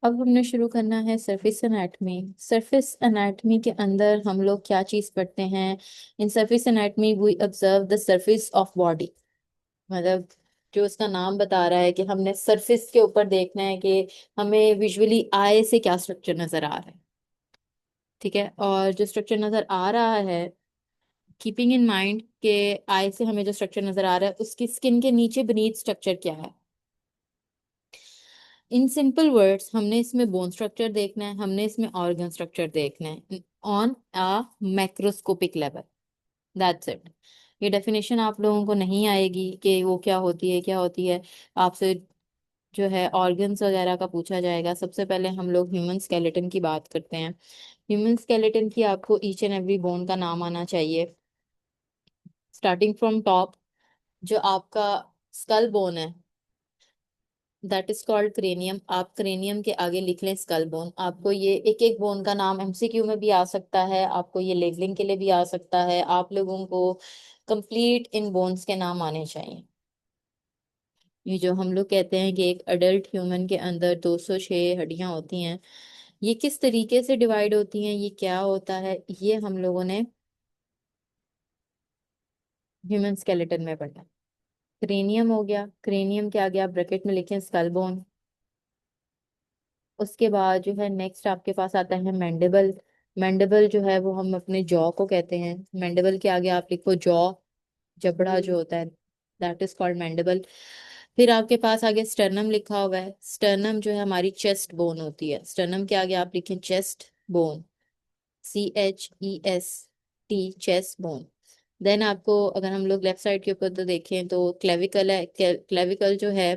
अब हमने शुरू करना है सरफेस एनाटमी। सरफेस एनाटमी के अंदर हम लोग क्या चीज पढ़ते हैं? In surface anatomy we observe the surface of body. मतलब जो उसका नाम बता रहा है कि हमने सरफेस के ऊपर देखना है कि हमें विजुअली आई से क्या स्ट्रक्चर नजर आ रहा है। ठीक है, और जो स्ट्रक्चर नजर आ रहा है, कीपिंग इन माइंड के आई से हमें जो स्ट्रक्चर नजर आ रहा है उसकी स्किन के नीचे बीनीथ स्ट्रक्चर क्या है। इन सिंपल वर्ड्स हमने इसमें बोन स्ट्रक्चर देखना है, हमने इसमें ऑर्गन स्ट्रक्चर देखना है on a macroscopic level. That's it. ये डेफिनेशन आप लोगों को नहीं आएगी कि वो क्या होती है क्या होती है। आपसे जो है ऑर्गन्स वगैरह का पूछा जाएगा। सबसे पहले हम लोग ह्यूमन स्केलेटन की बात करते हैं। ह्यूमन स्केलेटन की आपको ईच एंड एवरी बोन का नाम आना चाहिए, स्टार्टिंग फ्रॉम टॉप। जो आपका स्कल बोन है, दैट इज कॉल्ड क्रेनियम। आप क्रेनियम के आगे लिख लें स्कल बोन। आपको ये एक एक बोन का नाम एमसीक्यू में भी आ सकता है, आपको ये लेवलिंग के लिए भी आ सकता है। आप लोगों को कंप्लीट इन बोन्स के नाम आने चाहिए। ये जो हम लोग कहते हैं कि एक अडल्ट ह्यूमन के अंदर 206 हड्डियां होती हैं, ये किस तरीके से डिवाइड होती हैं, ये क्या होता है, ये हम लोगों ने ह्यूमन स्केलेटन में पढ़ा। क्रेनियम हो गया, क्रेनियम के आगे आप ब्रैकेट में लिखें स्कल बोन। उसके बाद जो है नेक्स्ट आपके पास आता है मैंडिबल। मैंडिबल जो है वो हम अपने जॉ को कहते हैं। मैंडिबल के आगे आप लिखो जॉ, जबड़ा जो होता है, दैट इज कॉल्ड मैंडिबल। फिर आपके पास आगे स्टर्नम लिखा हुआ है। स्टर्नम जो है हमारी चेस्ट बोन होती है। स्टर्नम के आगे आप लिखें chest bone, CHEST, chest bone. Then आपको अगर हम लोग लेफ्ट साइड के ऊपर तो देखें तो क्लेविकल है। क्लेविकल जो है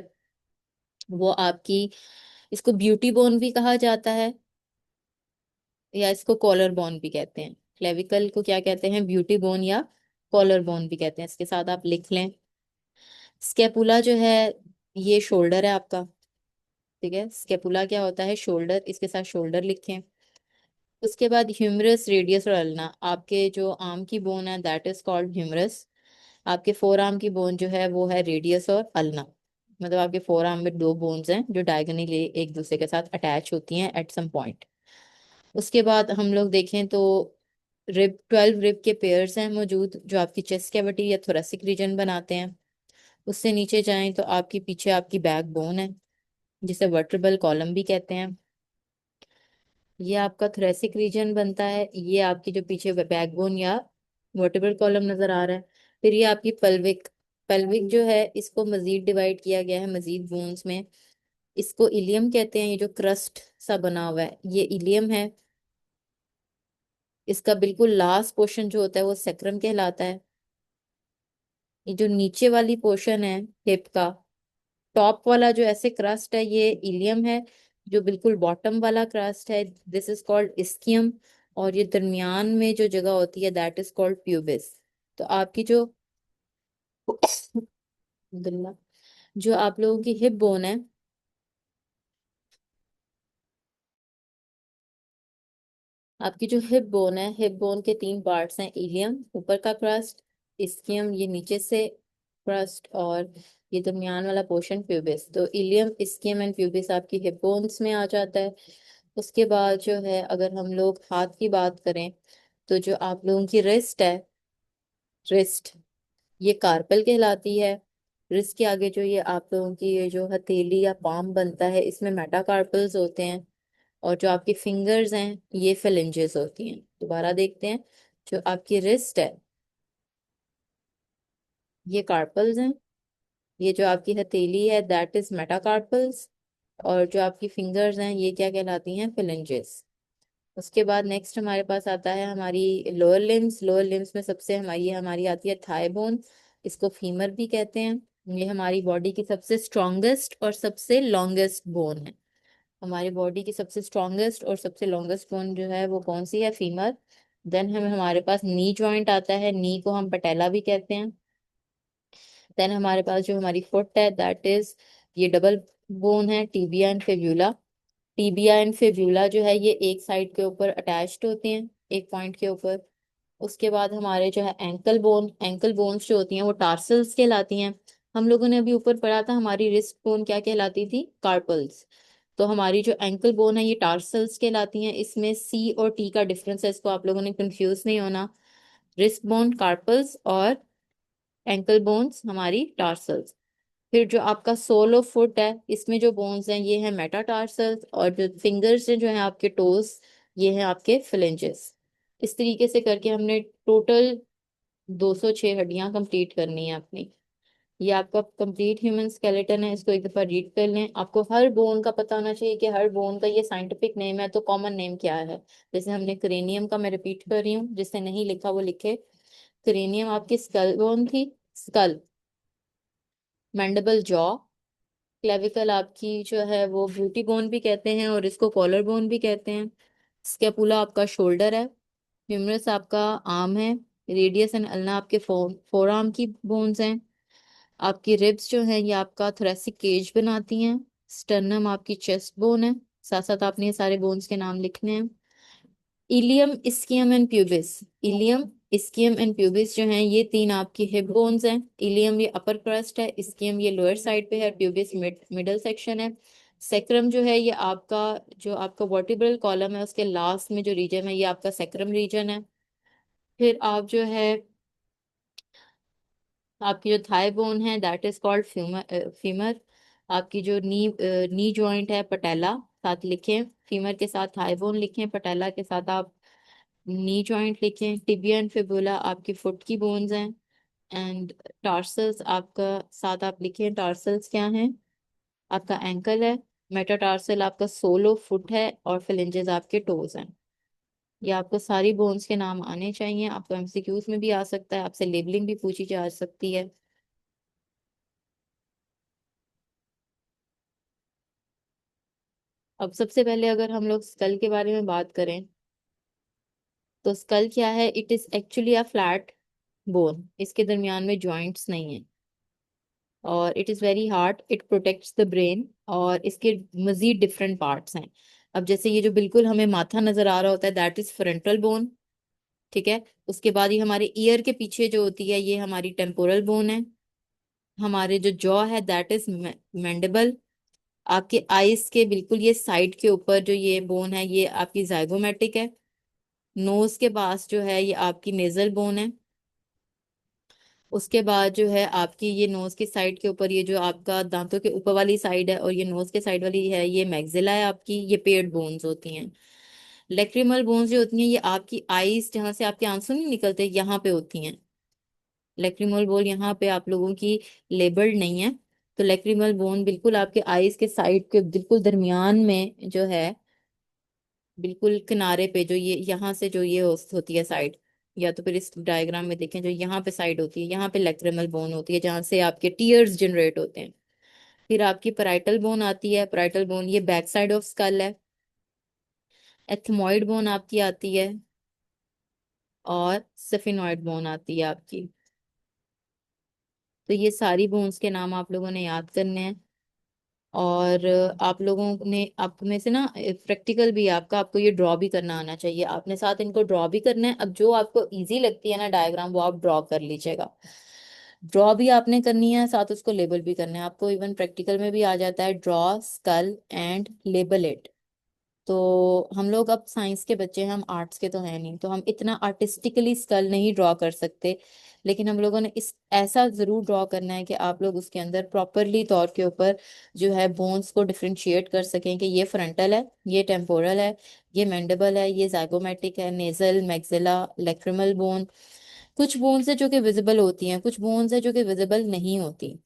वो आपकी, इसको ब्यूटी बोन भी कहा जाता है या इसको कॉलर बोन भी कहते हैं। क्लेविकल को क्या कहते हैं? ब्यूटी बोन या कॉलर बोन भी कहते हैं। इसके साथ आप लिख लें स्केपुला जो है, ये शोल्डर है आपका। ठीक है, स्केपुला क्या होता है? शोल्डर। इसके साथ शोल्डर लिखें। उसके बाद ह्यूमरस, रेडियस और अल्ना। आपके जो आर्म की बोन है दैट इज कॉल्ड ह्यूमरस। आपके फोर आर्म की बोन जो है वो है रेडियस और अल्ना। मतलब आपके फोर आर्म में दो बोन्स हैं जो डायगोनली एक दूसरे के साथ अटैच होती हैं एट सम पॉइंट। उसके बाद हम लोग देखें तो रिब, 12 रिब के पेयर्स हैं मौजूद जो आपकी चेस्ट कैविटी या थोरेसिक रीजन बनाते हैं। उससे नीचे जाएं तो आपके पीछे आपकी बैक बोन है जिसे वर्टेब्रल कॉलम भी कहते हैं। ये आपका थोरेसिक रीजन बनता है। ये आपकी जो पीछे बैकबोन या वर्टेब्रल कॉलम नजर आ रहा है। फिर ये आपकी पल्विक। पल्विक जो है इसको मजीद डिवाइड किया गया है मजीद बोन्स में। इसको इलियम कहते हैं। ये जो क्रस्ट सा बना हुआ है ये इलियम है। इसका बिल्कुल लास्ट पोर्शन जो होता है वो सेक्रम कहलाता है। ये जो नीचे वाली पोर्शन है हिप का, टॉप वाला जो ऐसे क्रस्ट है ये इलियम है। जो बिल्कुल बॉटम वाला क्रस्ट है दिस इज कॉल्ड इस्कियम। और ये दरमियान में जो जगह होती है दैट इज कॉल्ड प्यूबिस। तो आपकी जो अब्दुल्ला, जो आप लोगों की हिप बोन है, आपकी जो हिप बोन है, हिप बोन के तीन पार्ट्स हैं। इलियम ऊपर का क्रस्ट, इस्कियम ये नीचे से क्रस्ट, और ये दरमियान वाला पोर्शन प्यूबिस। तो इलियम, इस्कियम एंड प्यूबिस आपकी हिप बोन्स में आ जाता है। उसके बाद जो है अगर हम लोग हाथ की बात करें तो जो आप लोगों की रिस्ट है, रिस्ट ये कार्पल कहलाती है। रिस्ट के आगे जो ये आप लोगों की ये जो हथेली या पाम बनता है इसमें मेटाकार्पल्स होते हैं। और जो आपकी फिंगर्स हैं ये फेलेंजेस होती हैं। दोबारा देखते हैं, जो आपकी रिस्ट है ये कार्पल्स हैं। ये जो आपकी हथेली है दैट इज मेटाकार्पल्स। और जो आपकी फिंगर्स हैं ये क्या कहलाती हैं? फेलेंजेस। उसके बाद नेक्स्ट हमारे पास आता है हमारी लोअर लिम्स। लोअर लिम्स में सबसे हमारी आती है थाई बोन। इसको फीमर भी कहते हैं। ये हमारी बॉडी की सबसे स्ट्रॉन्गेस्ट और सबसे लॉन्गेस्ट बोन है। हमारी बॉडी की सबसे स्ट्रॉन्गेस्ट और सबसे लॉन्गेस्ट बोन जो है वो कौन सी है? फीमर। देन हमारे पास नी जॉइंट आता है। नी को हम पटेला भी कहते हैं। देन हमारे पास जो हमारी फुट है दैट इज, ये डबल बोन है, tibia and fibula. Tibia and fibula जो है ये एक साइड के ऊपर अटैच्ड होते हैं एक पॉइंट के ऊपर। उसके बाद हमारे जो है एंकल बोन, एंकल बोन्स जो होती हैं वो टार्सल्स कहलाती हैं। हम लोगों ने अभी ऊपर पढ़ा था हमारी रिस्ट बोन क्या कहलाती थी? कार्पल्स। तो हमारी जो एंकल बोन है ये टार्सल्स कहलाती हैं। इसमें सी और टी का डिफरेंस है, इसको आप लोगों ने कंफ्यूज नहीं होना। रिस्ट बोन कार्पल्स और एंकल बोन्स हमारी टार्सल्स। फिर जो आपका सोल ऑफ फुट है, इसमें जो बोन्स हैं ये है मेटाटार्सल्स, और जो फिंगर्स हैं जो है आपके टोज, ये हैं आपके फ्लेंजेस। इस तरीके से करके हमने टोटल 206 हड्डियां कंप्लीट करनी है अपनी। ये आपका कंप्लीट ह्यूमन स्केलेटन है, इसको एक दफा रीड कर लें। आपको हर बोन का पता होना चाहिए कि हर बोन का ये साइंटिफिक नेम है तो कॉमन नेम क्या है। जैसे हमने क्रेनियम का, मैं रिपीट कर रही हूँ, जिसने नहीं लिखा वो लिखे। क्रेनियम आपकी स्कल बोन थी, स्कल। Mandible jaw. क्लेविकल आपकी जो है वो ब्यूटी बोन भी कहते हैं और इसको कॉलर बोन भी कहते हैं। स्कैपुला आपका शोल्डर है। ह्यूमरस आपका आर्म है। रेडियस एंड अल्ना आपके फोर आर्म की बोन्स हैं। आपकी रिब्स जो है ये आपका थोरेसिक केज बनाती हैं। स्टर्नम आपकी चेस्ट बोन है। साथ साथ आपने ये सारे बोन्स के नाम लिखने हैं। Ilium, ischium and pubis. Ilium, ischium and pubis जो हैं ये तीन आपकी हिप बोन्स हैं। इलियम ये अपर क्रस्ट है, इस्कियम ये लोअर साइड पे है, प्यूबिस मिडल सेक्शन है। सेक्रम जो है ये आपका, जो आपका वर्टिब्रल कॉलम है उसके लास्ट में जो रीजन है ये आपका सेक्रम रीजन है। फिर आप जो है आपकी जो थाई बोन है that is called femur. Femur. आपकी जो नी जॉइंट है पटेला, साथ लिखें। फीमर के साथ थाई बोन लिखें, पटेला के साथ आप नी जॉइंट लिखें। टिबिया एंड फिबुला आपकी फुट की बोन्स हैं। एंड टार्सल्स आपका साथ आप लिखें, टार्सल्स क्या हैं, आपका एंकल है। मेटाटार्सल आपका सोलो फुट है, और फिलेंजेस आपके टोज हैं। ये आपको सारी बोन्स के नाम आने चाहिए। आपको एमसीक्यूज में भी आ सकता है, आपसे लेबलिंग भी पूछी जा सकती है। अब सबसे पहले अगर हम लोग स्कल के बारे में बात करें, तो स्कल क्या है, it is actually a flat bone. इसके दरमियान में जॉइंट्स नहीं है, और it is very hard, it protects the brain. और इसके मजीद डिफरेंट पार्ट्स हैं। अब जैसे ये जो बिल्कुल हमें माथा नजर आ रहा होता है दैट इज फ्रंटल बोन, ठीक है। उसके बाद ये हमारे ईयर के पीछे जो होती है ये हमारी टेम्पोरल बोन है। हमारे जो जॉ है दैट इज मैंडिबल। आपके आईज के बिल्कुल ये साइड के ऊपर जो ये बोन है ये आपकी जाइगोमेटिक है। नोज के पास जो है ये आपकी नेजल बोन है। उसके बाद जो है आपकी ये नोज की साइड के ऊपर ये जो आपका दांतों के ऊपर वाली साइड है और ये नोज के साइड वाली है ये मैक्सिला है आपकी, ये पेड बोन्स होती हैं। लेक्रिमल बोन्स जो होती हैं ये आपकी आईज, जहाँ से आपके आंसू नहीं निकलते, यहाँ पे होती हैं। लेक्रिमल बोन यहाँ पे आप लोगों की लेबल्ड नहीं है। तो लेक्रिमल बोन बिल्कुल आपके आईज के साइड के बिल्कुल दरमियान में जो है, बिल्कुल किनारे पे जो ये यहाँ से जो ये होती है साइड, या तो फिर इस डायग्राम में देखें जो यहाँ पे साइड होती है, यहाँ पे लेक्रिमल बोन होती है जहाँ से आपके टीयर्स जनरेट होते हैं। फिर आपकी पैराइटल बोन आती है। पैराइटल बोन ये बैक साइड ऑफ स्कल है। एथमोइड बोन आपकी आती है, और सफिनॉइड बोन आती है आपकी। तो ये सारी बोन्स के नाम आप लोगों ने याद करने हैं। और आप लोगों ने, आप में से ना प्रैक्टिकल भी है आपका, आपको ये ड्रॉ भी करना आना चाहिए। आपने साथ इनको ड्रॉ भी करना है। अब जो आपको इजी लगती है ना डायग्राम वो आप ड्रॉ कर लीजिएगा। ड्रॉ भी आपने करनी है, साथ उसको लेबल भी करना है आपको। इवन प्रैक्टिकल में भी आ जाता है, draw skull and label it. तो हम लोग अब साइंस के बच्चे हैं, हम आर्ट्स के तो हैं नहीं, तो हम इतना आर्टिस्टिकली स्कल नहीं ड्रॉ कर सकते। लेकिन हम लोगों ने इस ऐसा जरूर ड्रॉ करना है कि आप लोग उसके अंदर प्रॉपरली तौर के ऊपर जो है बोन्स को डिफरेंशिएट कर सकें कि ये फ्रंटल है, ये टेम्पोरल है, ये मैंडिबल है, ये जाइगोमेटिक है, नेजल, मैक्सिला, लेक्रिमल बोन। कुछ बोन्स है जो कि विजिबल होती हैं, कुछ बोन्स है जो कि विजिबल नहीं होती।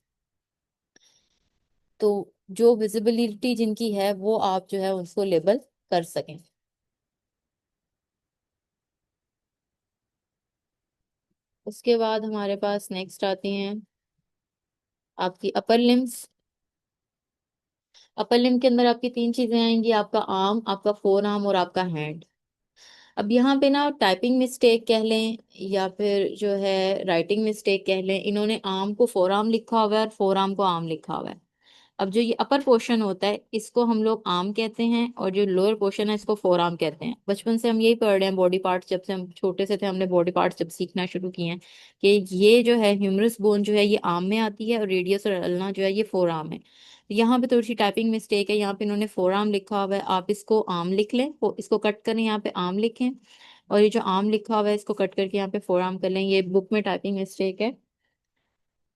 तो जो विजिबिलिटी जिनकी है वो आप जो है उसको लेबल कर सकें। उसके बाद हमारे पास नेक्स्ट आती हैं आपकी अपर लिम्स। अपर लिम्ब के अंदर आपकी तीन चीजें आएंगी, आपका आर्म, आपका फोर आर्म और आपका हैंड। अब यहाँ पे ना टाइपिंग मिस्टेक कह लें या फिर जो है राइटिंग मिस्टेक कह लें, इन्होंने आर्म को फोर आर्म लिखा हुआ है और फोर आर्म को आर्म लिखा हुआ है। अब जो ये अपर पोर्शन होता है इसको हम लोग आर्म कहते हैं, और जो लोअर पोर्शन है इसको फोर आर्म कहते हैं। बचपन से हम यही पढ़ रहे हैं बॉडी पार्ट्स, जब से हम छोटे से थे हमने बॉडी पार्ट्स जब सीखना शुरू किए हैं कि ये जो है ह्यूमरस बोन जो है ये आर्म में आती है, और रेडियस और अल्ना जो है ये फोर आर्म है। यहाँ पे थोड़ी सी टाइपिंग मिस्टेक है, यहाँ पे इन्होंने फोर आर्म लिखा हुआ है, आप इसको आर्म लिख लें, इसको कट करें यहाँ पे आर्म लिखें, और ये जो आर्म लिखा हुआ है इसको कट करके यहाँ पे फोर आर्म कर लें, ये बुक में टाइपिंग मिस्टेक है।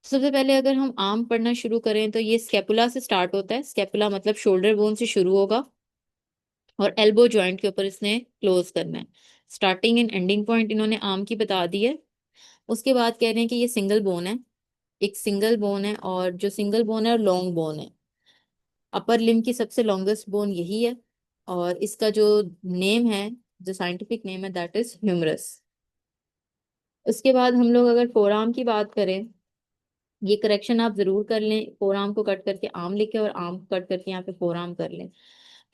सबसे पहले अगर हम आर्म पढ़ना शुरू करें तो ये स्केपुला से स्टार्ट होता है, स्केपुला मतलब शोल्डर बोन से शुरू होगा, और एल्बो जॉइंट के ऊपर इसने क्लोज करना है। स्टार्टिंग एंड एंडिंग पॉइंट इन्होंने आर्म की बता दी है। उसके बाद कह रहे हैं कि ये सिंगल बोन है, एक सिंगल बोन है, और जो सिंगल बोन है और लॉन्ग बोन है, अपर लिम्ब की सबसे लॉन्गेस्ट बोन यही है, और इसका जो नेम है, जो साइंटिफिक नेम है दैट इज ह्यूमरस। उसके बाद हम लोग अगर फोर आर्म की बात करें, ये करेक्शन आप जरूर कर लें, फोर आर्म को कट करके आर्म लिखे और आर्म को कट करके यहाँ पे फोर आर्म कर लें।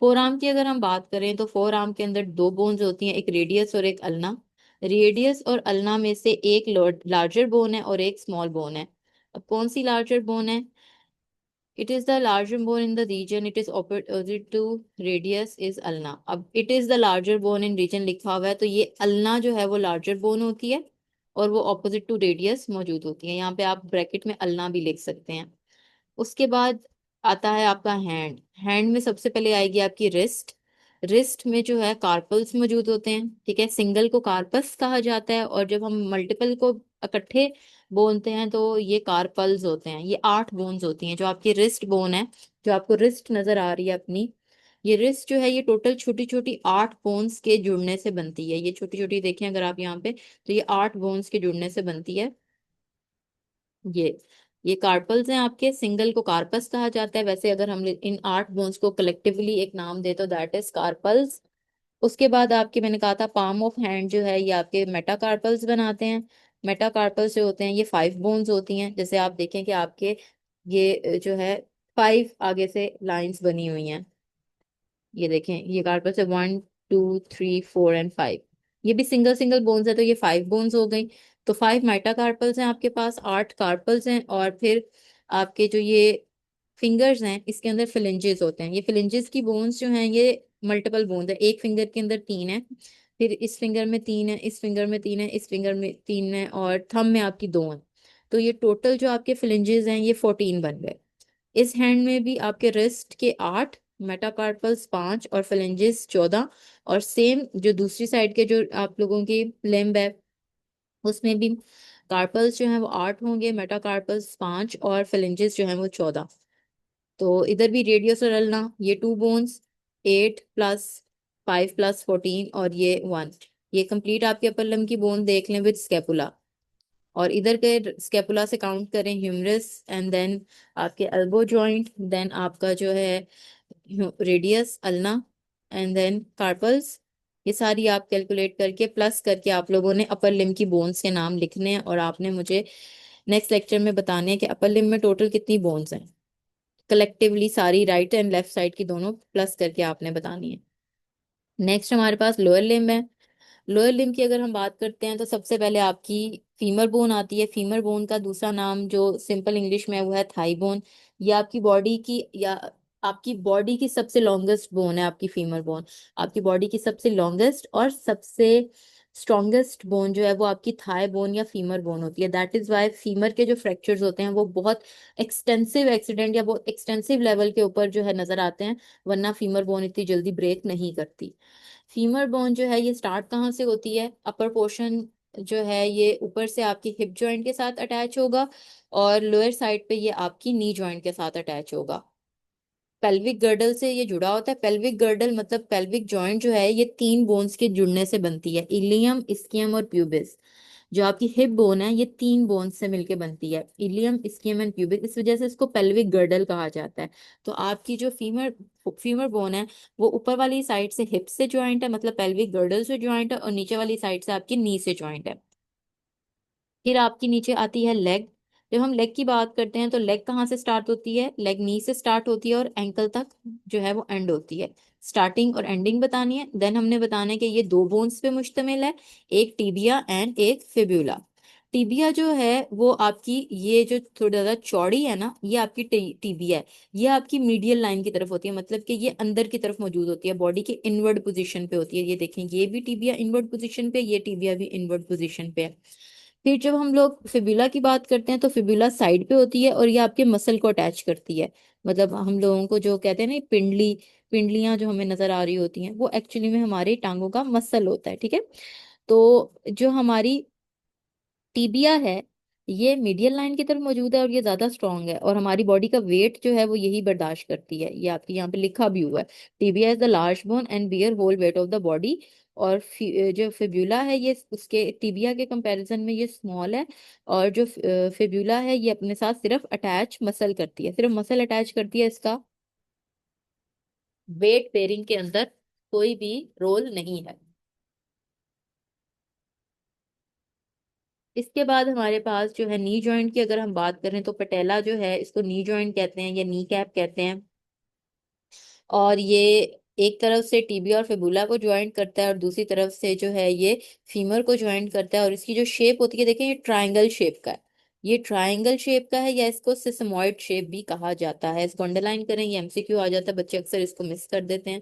फोर आर्म की अगर हम बात करें तो फोर आर्म के अंदर दो बोन्स होती हैं, एक रेडियस और एक अल्ना। रेडियस और अल्ना में से एक लार्जर बोन है और एक स्मॉल बोन है। अब कौन सी लार्जर बोन है? It is the larger bone in the region it is opposite to radius is ulna. अब it is the larger bone in region लिखा हुआ है तो ये अल्ना जो है वो लार्जर बोन होती है, और वो ऑपोजिट टू रेडियस मौजूद होती है। यहाँ पे आप ब्रैकेट में अल्ना भी लिख सकते हैं। उसके बाद आता है आपका हैंड। हैंड में सबसे पहले आएगी आपकी रिस्ट। रिस्ट में जो है कार्पल्स मौजूद होते हैं, ठीक है, सिंगल को कार्पस कहा जाता है, और जब हम मल्टीपल को इकट्ठे बोलते हैं तो ये कार्पल्स होते हैं। ये 8 बोन्स होती हैं। जो आपकी रिस्ट बोन है, जो आपको रिस्ट नजर आ रही है अपनी, ये रिस्ट जो है ये टोटल छोटी छोटी 8 बोन्स के जुड़ने से बनती है। ये छोटी छोटी देखें अगर आप यहाँ पे, तो ये 8 बोन्स के जुड़ने से बनती है। ये ये कार्पल्स हैं आपके, सिंगल को कार्पस कहा जाता है। वैसे अगर हम इन 8 बोन्स को कलेक्टिवली एक नाम दे तो दैट इज कार्पल्स। उसके बाद आपके, मैंने कहा था पाम ऑफ हैंड जो है ये आपके मेटाकार्पल्स बनाते हैं। मेटाकार्पल्स जो होते हैं ये 5 बोन्स होती हैं। जैसे आप देखें कि आपके ये जो है 5 आगे से लाइंस बनी हुई हैं, ये देखें ये कार्पस है 1 2 3 4 एंड 5। ये भी सिंगल सिंगल बोन्स है तो ये 5 बोन्स हो गई। तो 5 मेटाकार्पल्स हैं आपके पास, 8 कार्पल्स हैं, और फिर आपके जो ये फिंगर्स हैं इसके अंदर फिलेंजेस होते हैं। ये फिलेंजेस की बोन्स जो हैं ये मल्टीपल बोन्स है, एक फिंगर के अंदर 3 है, फिर इस फिंगर में 3 है, इस फिंगर में 3 है, इस फिंगर में 3 है, और थंब में आपकी 2 है। तो ये टोटल जो आपके फिलेंजेस हैं ये 14 बन गए। इस हैंड में भी आपके रिस्ट के 8, मेटाकार्पल्स 5 और फेलेंजेस 14, और सेम जो दूसरी साइड के जो आप लोगों की लिम्ब है उसमें भी कार्पल्स जो हैं वो 8 होंगे, मेटाकार्पल्स 5 और फेलेंजेस जो हैं वो 14। तो इधर भी रेडियस और अल्ना ये 2 बोन्स, 8 प्लस 5 प्लस 14 और ये 1। ये कंप्लीट आपके अपर लिम्ब की बोन देख लें विद स्केपुला। और इधर के स्केपुला से काउंट करें ह्यूमरस, एंड देन आपके एल्बो जॉइंट, देन आपका जो है radius ulna, and then carpals. ये सारी आप कैलकुलेट करके प्लस करके आप लोगों ने अपर लिम्ब की बोन्स के नाम लिखने हैं, और आपने मुझे नेक्स्ट लेक्चर में बताने हैं कि अपर लिम्ब में टोटल कितनी बोन्स हैं कलेक्टिवली, सारी राइट एंड लेफ्ट साइड की दोनों प्लस करके आपने बतानी है। नेक्स्ट हमारे पास लोअर लिम्ब है। लोअर लिम्ब की अगर हम बात करते हैं तो सबसे पहले आपकी फीमर बोन आती है। फीमर बोन का दूसरा नाम जो सिंपल इंग्लिश में है वो है थाई बोन। ये आपकी बॉडी की, या आपकी बॉडी की सबसे लॉन्गेस्ट बोन है आपकी फीमर बोन। आपकी बॉडी की सबसे लॉन्गेस्ट और सबसे स्ट्रॉन्गेस्ट बोन जो है वो आपकी थाई बोन या फीमर बोन होती है। दैट इज वाई फीमर के जो फ्रैक्चर्स होते हैं वो बहुत एक्सटेंसिव एक्सीडेंट या बहुत एक्सटेंसिव लेवल के ऊपर जो है नजर आते हैं, वरना फीमर बोन इतनी जल्दी ब्रेक नहीं करती। फीमर बोन जो है ये स्टार्ट कहाँ से होती है? अपर पोर्शन जो है ये ऊपर से आपकी हिप जॉइंट के साथ अटैच होगा, और लोअर साइड पे ये आपकी नी जॉइंट के साथ अटैच होगा। पेल्विक गर्डल से ये जुड़ा होता है। पेल्विक गर्डल मतलब पेल्विक जॉइंट जो है ये 3 बोन्स के जुड़ने से बनती है, इलियम, इस्कियम और प्यूबिस। जो आपकी हिप बोन है ये 3 बोन्स से मिलके बनती है, इलियम, इस्कियम एंड प्यूबिस। इस वजह से इसको पेल्विक गर्डल कहा जाता है। तो आपकी जो फीमर फीमर बोन है वो ऊपर वाली साइड से हिप से ज्वाइंट है, मतलब पेल्विक गर्डल से ज्वाइंट है, और नीचे वाली साइड से आपकी नी से ज्वाइंट है। फिर आपकी नीचे आती है लेग। जब हम लेग की बात करते हैं तो लेग कहाँ से स्टार्ट होती है? लेग नी से स्टार्ट होती है और एंकल तक जो है वो एंड होती है। स्टार्टिंग और एंडिंग बतानी है। देन हमने बताना है कि ये 2 बोन्स पे मुश्तमिल है, एक टीबिया एंड एक फिब्यूला। टिबिया जो है वो आपकी, ये जो थोड़ी ज्यादा चौड़ी है ना, ये आपकी टिबिया है। ये आपकी मीडियल लाइन की तरफ होती है, मतलब कि ये अंदर की तरफ मौजूद होती है, बॉडी के इनवर्ड पोजीशन पे होती है। ये देखें, ये भी टिबिया इनवर्ड पोजीशन पे, ये टिबिया भी इनवर्ड पोजीशन पे है। फिर जब हम लोग फिबुला की बात करते हैं तो फिबुला साइड पे होती है, और ये आपके मसल को अटैच करती है। मतलब हम लोगों को जो कहते हैं ना पिंडली, पिंडलियां जो हमें नजर आ रही होती हैं, वो एक्चुअली में हमारे टांगों का मसल होता है, ठीक है। तो जो हमारी टीबिया है, ये मीडियल लाइन की तरफ मौजूद है, और ये ज्यादा स्ट्रांग है, और हमारी बॉडी का वेट जो है वो यही बर्दाश्त करती है। ये आपके यहाँ पे लिखा भी हुआ है, tibia is the large bone and bear whole weight of the body. और जो फिब्यूला है ये उसके टीबिया के कंपैरिजन में ये स्मॉल है। और जो फिब्यूला है ये अपने साथ सिर्फ अटैच मसल करती है, सिर्फ मसल अटैच करती है, इसका वेट बेरिंग के अंदर कोई भी रोल नहीं है। इसके बाद हमारे पास जो है नी जॉइंट की अगर हम बात करें, तो पटेला जो है इसको नी जॉइंट कहते हैं या नी कैप कहते हैं। और ये एक तरफ से टीबी और फिबुला को ज्वाइंट करता है, और दूसरी तरफ से जो है ये फीमर को ज्वाइंट करता है। और इसकी जो शेप होती है, देखें ये ट्रायंगल शेप का है। ये ट्रायंगल शेप का है, या इसको सिसमॉइड शेप भी कहा जाता है। इसको अंडरलाइन करें, ये एमसीक्यू आ जाता है, बच्चे अक्सर इसको मिस कर देते हैं।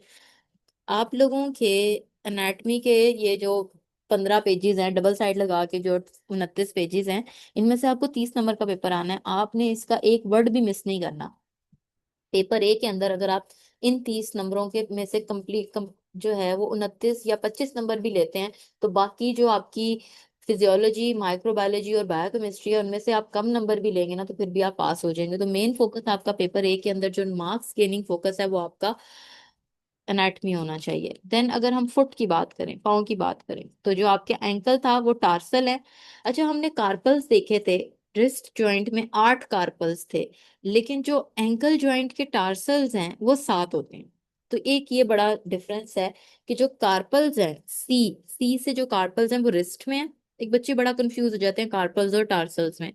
आप लोगों के एनाटमी के ये जो 15 पेजेस हैं, डबल साइड लगा के जो 29 पेजेस हैं, इनमें से आपको 30 नंबर का पेपर आना है। आपने इसका एक वर्ड भी मिस नहीं करना। पेपर ए के अंदर अगर आप इन 30 नंबरों के में से जो है वो 29 या 25 नंबर भी लेते हैं, तो बाकी जो आपकी फिजियोलॉजी, माइक्रोबायोलॉजी और बायोकेमिस्ट्री है, उनमें से आप कम नंबर भी लेंगे ना, तो फिर भी आप पास हो जाएंगे। तो मेन फोकस आपका पेपर ए के अंदर जो मार्क्स गेनिंग फोकस है, वो आपका एनाटमी होना चाहिए। देन अगर हम फुट की बात करें, पाँव की बात करें, तो जो आपके एंकल था वो टार्सल है। अच्छा, हमने कार्पल्स देखे थे, रिस्ट जॉइंट में 8 कार्पल्स थे, लेकिन जो एंकल जॉइंट के टार्सल्स हैं वो 7 होते हैं। तो एक ये बड़ा डिफरेंस है कि जो कार्पल्स हैं, सी सी से जो कार्पल्स हैं वो रिस्ट में है। एक बच्चे बड़ा कंफ्यूज हो जाते हैं कार्पल्स और टार्सल्स में।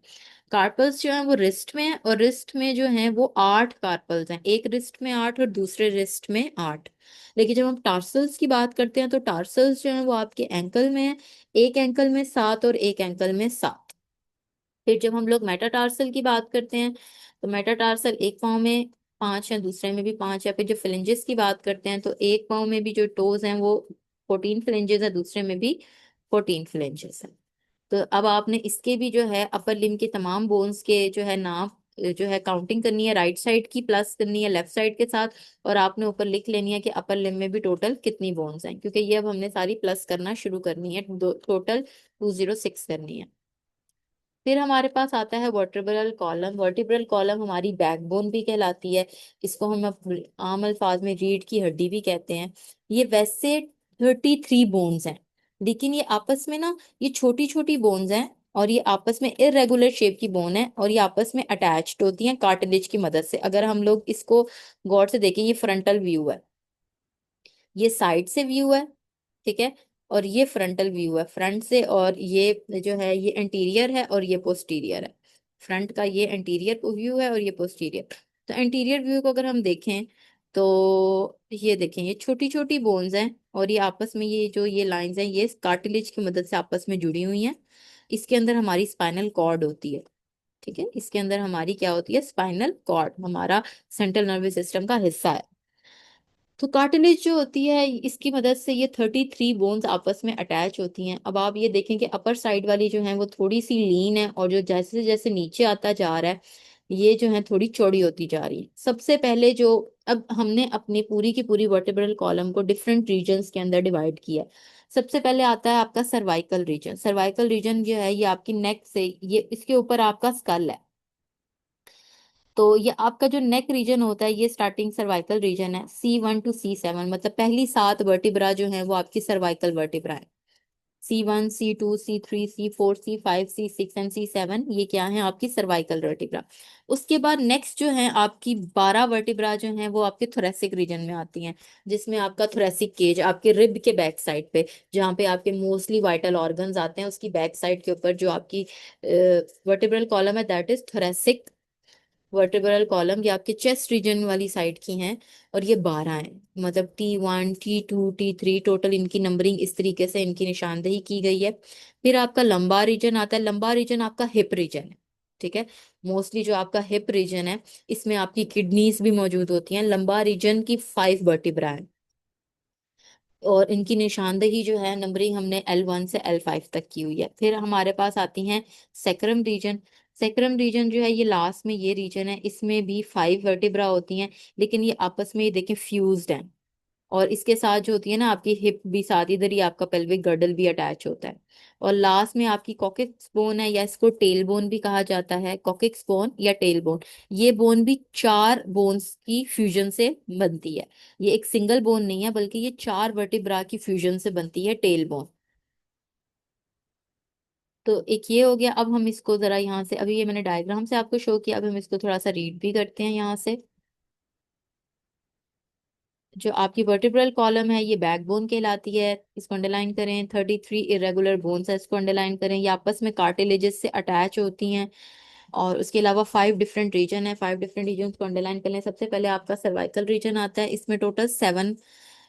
कार्पल्स जो है वो रिस्ट में है, और रिस्ट में जो है वो 8 कार्पल्स हैं, एक रिस्ट में 8 और दूसरे रिस्ट में 8। लेकिन जब हम टार्सल्स की बात करते हैं, तो टार्सल्स जो है वो आपके एंकल में है, एक एंकल में 7 और एक एंकल में 7। फिर जब हम लोग मेटाटार्सल की बात करते हैं, तो मेटाटार्सल एक पाँव में 5 है, दूसरे में भी 5 है। फिर जब फ्लेंजेस की बात करते हैं, तो एक पाँव में भी जो टोज हैं वो 14 फ्लेंजेस है, दूसरे में भी 14 फ्लेंजेस है। तो अब आपने इसके भी जो है अपर लिम्ब के तमाम बोन्स के जो है नाम, जो है काउंटिंग करनी है, राइट साइड की प्लस करनी है लेफ्ट साइड के साथ। और आपने ऊपर लिख लेनी है कि अपर लिम्ब में भी टोटल कितनी बोन्स हैं, क्योंकि ये अब हमने सारी प्लस करना शुरू करनी है, टोटल 206 करनी है। फिर हमारे पास आता है वर्टिब्रल कॉलम। वर्टिब्रल कॉलम हमारी बैकबोन भी कहलाती है। इसको हम आम अल्फाज में रीढ़ की हड्डी भी कहते हैं। ये वैसे 33 बोन्स हैं, लेकिन ये आपस में ना, ये छोटी छोटी बोन्स हैं, और ये आपस में इरेगुलर शेप की बोन है, और ये आपस में अटैच्ड होती हैं कार्टिलेज की मदद से। अगर हम लोग इसको गौर से देखें, ये फ्रंटल व्यू है, ये साइड से व्यू है, ठीक है, और ये फ्रंटल व्यू है फ्रंट से, और ये जो है ये एंटीरियर है और ये पोस्टीरियर है। फ्रंट का ये एंटीरियर व्यू है और ये पोस्टीरियर। तो एंटीरियर व्यू को अगर हम देखें, तो ये देखें, ये छोटी छोटी बोन्स हैं, और ये आपस में ये जो ये लाइंस हैं, ये कार्टिलेज की मदद से आपस में जुड़ी हुई हैं। इसके अंदर हमारी स्पाइनल कॉर्ड होती है, ठीक है, इसके अंदर हमारी क्या होती है, स्पाइनल कॉर्ड हमारा सेंट्रल नर्वस सिस्टम का हिस्सा है। तो कार्टिलेज जो होती है, इसकी मदद से ये 33 बोन्स आपस में अटैच होती हैं। अब आप ये देखें कि अपर साइड वाली जो है वो थोड़ी सी लीन है, और जो जैसे जैसे नीचे आता जा रहा है, ये जो है थोड़ी चौड़ी होती जा रही है। सबसे पहले जो, अब हमने अपनी पूरी की पूरी वर्टेब्रल कॉलम को डिफरेंट रीजन्स के अंदर डिवाइड किया है। सबसे पहले आता है आपका सर्वाइकल रीजन। सर्वाइकल रीजन जो है ये आपकी नेक से, ये इसके ऊपर आपका स्कल है। तो ये आपका जो नेक रीजन होता है, ये स्टार्टिंग सर्वाइकल रीजन है, C1 to C7, मतलब पहली 7 वर्टिब्रा जो है वो आपकी सर्वाइकल वर्टिब्रा है। C1 C2 C3 C4 C5 C6 and C7, ये क्या है, आपकी सर्वाइकल वर्टिब्रा। उसके बाद नेक्स्ट जो है आपकी 12 वर्टिब्रा जो है वो आपके थोरेसिक रीजन में आती हैं, जिसमें आपका थोरेसिक केज आपके रिब के बैक साइड पे, जहाँ पे आपके मोस्टली वाइटल ऑर्गन्स आते हैं, उसकी बैक साइड के ऊपर जो आपकी वर्टिब्रल कॉलम है, that is thoracic vertebral column ये आपके चेस्ट रीजन वाली साइड की हैं, और ये 12 हैं। मतलब T1 T2 T3 टोटल इनकी नंबरिंग इस तरीके से इनकी निशानदेही की गई है। फिर आपका लंबा रीजन आता है। लंबा रीजन आपका हिप रीजन है, ठीक है। मोस्टली जो आपका हिप रीजन है, इसमें आपकी किडनीज भी मौजूद होती हैं। लंबा रीजन की 5 वर्टिब्रा है, और इनकी निशानदेही जो है नंबरिंग हमने L1 से L5 तक की हुई है। फिर हमारे पास आती हैं सेक्रम रीजन। सेक्रम रीजन जो है ये लास्ट में ये रीजन है, इसमें भी 5 वर्टिब्रा होती हैं, लेकिन ये आपस में ये देखें फ्यूज्ड हैं। और इसके साथ जो होती है ना आपकी हिप भी साथ, इधर ही आपका पेल्विक गर्डल भी अटैच होता है। और लास्ट में आपकी कॉकिक्स बोन है, या इसको टेल बोन भी कहा जाता है, कॉकिक्स बोन या टेल बोन। ये बोन भी 4 बोन्स की फ्यूजन से बनती है। ये एक सिंगल बोन नहीं है, बल्कि ये 4 वर्टिब्रा की फ्यूजन से बनती है टेल बोन। तो एक ये हो गया। अब हम इसको जरा यहाँ से, अभी ये मैंने डायग्राम से आपको शो किया, अब हम इसको थोड़ा सा रीड भी करते हैं यहाँ से। जो आपकी वर्टिब्रल कॉलम है ये बैकबोन कहलाती है, इसको अंडरलाइन करें। 33 इरेगुलर बोन्स है, इसको अंडरलाइन करें। ये आपस में कार्टिलेजेस से अटैच होती हैं। और उसके अलावा 5 डिफरेंट रीजन है, 5 डिफरेंट रीजन को अंडरलाइन कर लें। सबसे पहले आपका सर्वाइकल रीजन आता है, इसमें टोटल 7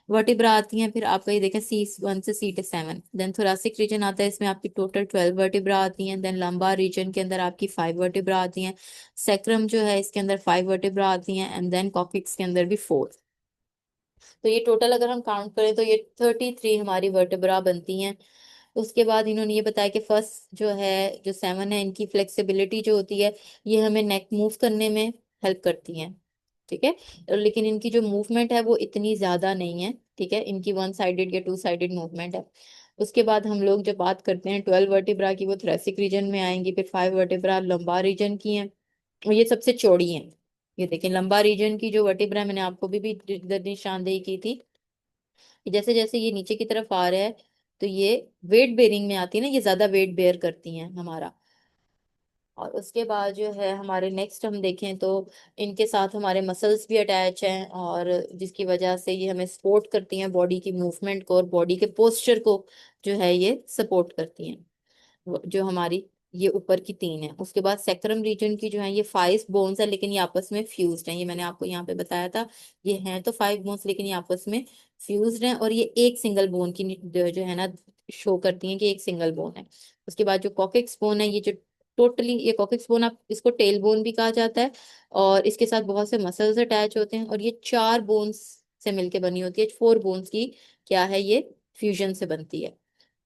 वर्टिब्रा आती हैं। फिर आपका ये देखें C1 से C7। देन थोरेसिक रीजन आता है, इसमें आपकी टोटल 12 वर्टिब्रा आती हैं। देन लंबा रीजन के अंदर आपकी 5 वर्टिब्रा आती हैं। सेक्रम जो है इसके अंदर 5 वर्टिब्रा आती हैं, एंड देन कॉक्सिक्स के अंदर भी 4। तो ये टोटल अगर हम काउंट करें तो ये 33 हमारी वर्टेब्रा बनती हैं। उसके बाद इन्होंने ये बताया कि फर्स्ट जो है, जो 7 है, इनकी फ्लेक्सिबिलिटी जो होती है, ये हमें नेक मूव करने में हेल्प करती हैं, ठीक है। लेकिन इनकी जो मूवमेंट है वो इतनी ज्यादा नहीं है, ठीक है। इनकी 1 साइडेड या 2 साइडेड मूवमेंट है। उसके बाद हम लोग जब बात करते हैं 12 वर्टिब्रा की, वो थोरेसिक रीजन में आएंगी। फिर 5 वर्टिब्रा लंबा रीजन की हैं, और ये सबसे चौड़ी हैं। ये देखें लंबा रीजन की जो वर्टिब्रा, मैंने आपको भी निशानदेही की थी कि जैसे जैसे ये नीचे की तरफ आ रहा है, तो ये वेट बेरिंग में आती है ना, ये ज्यादा वेट बेयर करती हैं हमारा। और उसके बाद जो है हमारे नेक्स्ट हम देखें तो इनके साथ हमारे मसल्स भी अटैच हैं, और जिसकी वजह से ये हमें सपोर्ट करती हैं, बॉडी की मूवमेंट को और बॉडी के पोस्चर को जो है ये सपोर्ट करती हैं। जो हमारी ये ऊपर की 3 है। उसके बाद सेक्रम रीजन की जो है ये 5 बोन्स है, लेकिन ये आपस में फ्यूज्ड हैं। ये मैंने आपको यहाँ पे बताया था, ये हैं तो 5 बोन्स, लेकिन ये आपस में फ्यूज्ड हैं, और ये एक सिंगल बोन की जो है ना शो करती हैं कि एक सिंगल बोन है। उसके बाद जो कॉकिक्स बोन है, ये जो टोटली ये कॉकिक्स बोन, आप इसको टेल बोन भी कहा जाता है, और इसके साथ बहुत से मसल्स अटैच होते हैं, और ये 4 बोन्स से मिलके बनी होती है। 4 बोन्स की क्या है, ये फ्यूजन से बनती है।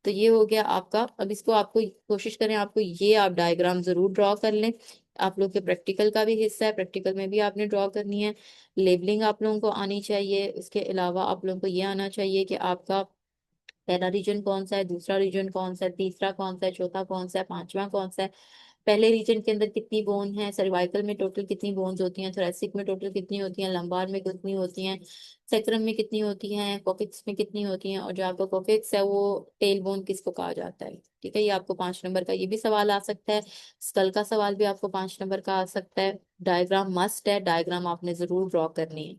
तो ये हो गया आपका। अब इसको आपको कोशिश करें, आपको ये आप डायग्राम जरूर ड्रॉ कर लें। आप लोग के प्रैक्टिकल का भी हिस्सा है, प्रैक्टिकल में भी आपने ड्रॉ करनी है। लेबलिंग आप लोगों को आनी चाहिए। उसके अलावा आप लोगों को ये आना चाहिए कि आपका पहला रीजन कौन सा है, दूसरा रीजन कौन सा है, तीसरा कौन सा है, चौथा कौन सा है, पांचवा कौन सा है। पहले रीजन के अंदर कितनी बोन है, सर्वाइकल में टोटल कितनी बोन्स होती हैं, थोरेसिक में टोटल कितनी होती हैं, लंबार में कितनी होती हैं, सेक्रम में कितनी होती हैं, कॉकिक्स में कितनी होती हैं, और जो आपका कॉकिक्स है वो टेल बोन किसको कहा जाता है, ठीक है। ये आपको 5 नंबर का ये भी सवाल आ सकता है। स्कल का सवाल भी आपको 5 नंबर का आ सकता है। डायग्राम मस्ट है, डायग्राम आपने जरूर ड्रॉ करनी है।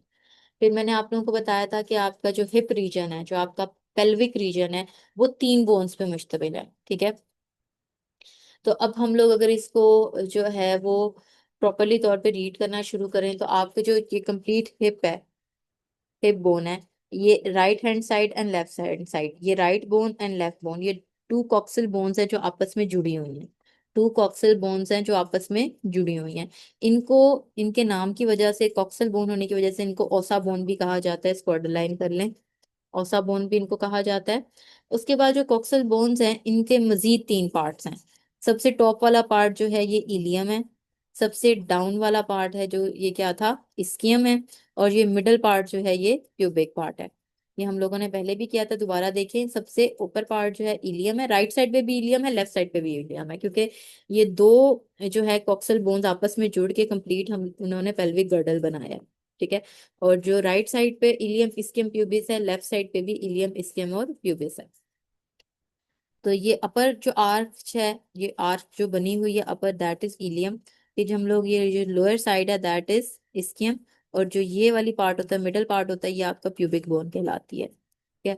फिर मैंने आप लोगों को बताया था कि आपका जो हिप रीजन है, जो आपका पेल्विक रीजन है, वो 3 बोन्स पे मुश्तमिल है, ठीक है। तो अब हम लोग अगर इसको जो है वो प्रॉपरली तौर पे रीड करना शुरू करें, तो आपके जो ये कंप्लीट हिप है, हिप बोन है, ये right hand side and left hand side, ये right bone and left bone, ये 2 कॉक्सिल बोन्स हैं जो आपस में जुड़ी हुई हैं। 2 कॉक्सिल बोन्स हैं जो आपस में जुड़ी हुई हैं। इनको, इनके नाम की वजह से, कॉक्सिल बोन होने की वजह से इनको ओसा बोन भी कहा जाता है। इसको अंडरलाइन कर लें, ओसा बोन भी इनको कहा जाता है। उसके बाद जो कोक्सल बोन्स हैं, इनके मजीद 3 पार्ट्स हैं। सबसे टॉप वाला पार्ट जो है ये इलियम है। सबसे डाउन वाला पार्ट है जो ये क्या था, इस्कियम है। और ये मिडल पार्ट जो है ये प्यूबिक पार्ट है। ये हम लोगों ने पहले भी किया था, दोबारा देखें। सबसे ऊपर पार्ट जो है इलियम है, राइट साइड पे भी इलियम है, लेफ्ट साइड पे भी इलियम है, क्योंकि ये दो जो है कोक्सल बोन्स आपस में जुड़ के कंप्लीट हम उन्होंने पेल्विक गर्डल बनाया है, ठीक है। और जो राइट साइड पे इलियम इस्कियम प्यूबिस है, लेफ्ट साइड पे भी इलियम इस्कियम और प्यूबिस है। तो ये अपर जो आर्च है, ये आर्च जो बनी हुई है अपर, दैट इज इलियम। फिर जो हम लोग ये जो लोअर साइड है दैट इज इस्कियम। और जो ये वाली पार्ट होता है, मिडल पार्ट होता है, ये आपका प्यूबिक बोन कहलाती है, ठीक है।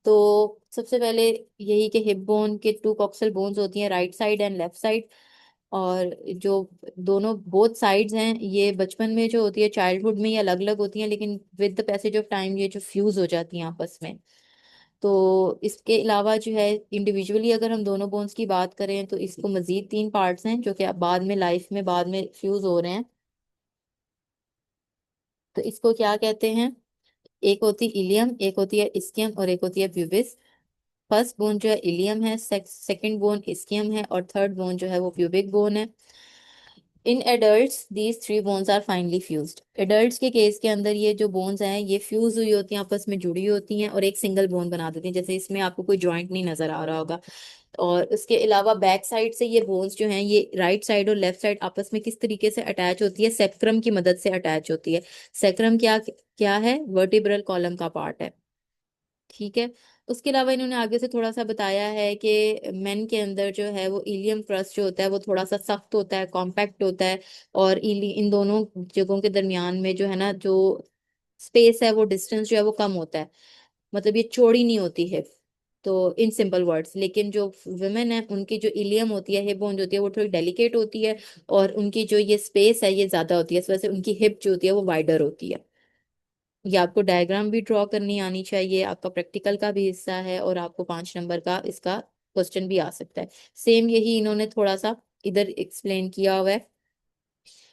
तो सबसे पहले यही कि हिप बोन के 2 कॉक्सल बोन्स होती हैं, right side and left side. और जो दोनों बोथ साइड्स हैं, ये बचपन में जो होती है, चाइल्डहुड में ये अलग अलग होती हैं, लेकिन with the passage of time ये जो फ्यूज हो जाती हैं आपस में। तो इसके अलावा जो है इंडिविजुअली अगर हम दोनों बोन्स की बात करें तो इसको मजीद 3 पार्ट्स हैं जो कि अब बाद में लाइफ में बाद में फ्यूज हो रहे हैं। तो इसको क्या कहते हैं? एक होती इलियम, एक होती है इस्कियम, और एक होती है प्यूबिस। फर्स्ट बोन जो है इलियम है, सेकंड बोन इस्कियम है, और थर्ड बोन जो है वो प्यूबिक बोन है। In adults these 3 bones are finally fused. Adults के केस के अंदर ये जो बोन्स हैं ये फ्यूज हुई होती हैं, आपस में जुड़ी होती हैं और एक सिंगल बोन बना देती हैं। जैसे इसमें आपको कोई जॉइंट नहीं नजर आ रहा होगा। और उसके अलावा बैक साइड से ये बोन्स जो हैं ये राइट साइड और लेफ्ट साइड आपस में किस तरीके से अटैच होती है? सेक्रम की मदद से अटैच होती है। सेक्रम क्या क्या है? वर्टिब्रल कॉलम का पार्ट है। ठीक है। उसके अलावा इन्होंने आगे से थोड़ा सा बताया है कि मेन के अंदर जो है वो इलियम क्रस्ट जो होता है वो थोड़ा सा सख्त होता है, कॉम्पैक्ट होता है। और इली इन दोनों जगहों के दरमियान में जो है ना, जो स्पेस है, वो डिस्टेंस जो है वो कम होता है। मतलब ये चौड़ी नहीं होती है। तो इन सिंपल वर्ड्स, लेकिन जो वुमेन है उनकी जो इलियम होती है, हिप बोन जो होती है, वो थोड़ी डेलिकेट होती है। और उनकी जो ये स्पेस है ये ज्यादा होती है, इस वजह से उनकी हिप जो होती है वो वाइडर होती है। ये आपको डायग्राम भी ड्रॉ करनी आनी चाहिए, आपका प्रैक्टिकल का भी हिस्सा है, और आपको 5 नंबर का इसका क्वेश्चन भी आ सकता है। सेम यही इन्होंने थोड़ा सा इधर एक्सप्लेन किया हुआ है।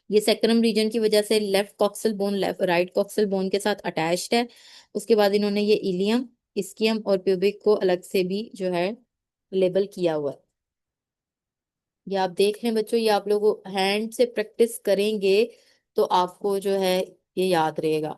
ये सेक्रम रीजन की वजह से left coxal bone left right coxal bone के साथ अटैच्ड है। उसके बाद इन्होंने ये इलियम, इस्कियम और प्यूबिक को अलग से भी जो है लेबल किया हुआ है। ये आप देख रहे हैं बच्चों, ये आप लोग हैंड से प्रैक्टिस करेंगे तो आपको जो है ये याद रहेगा।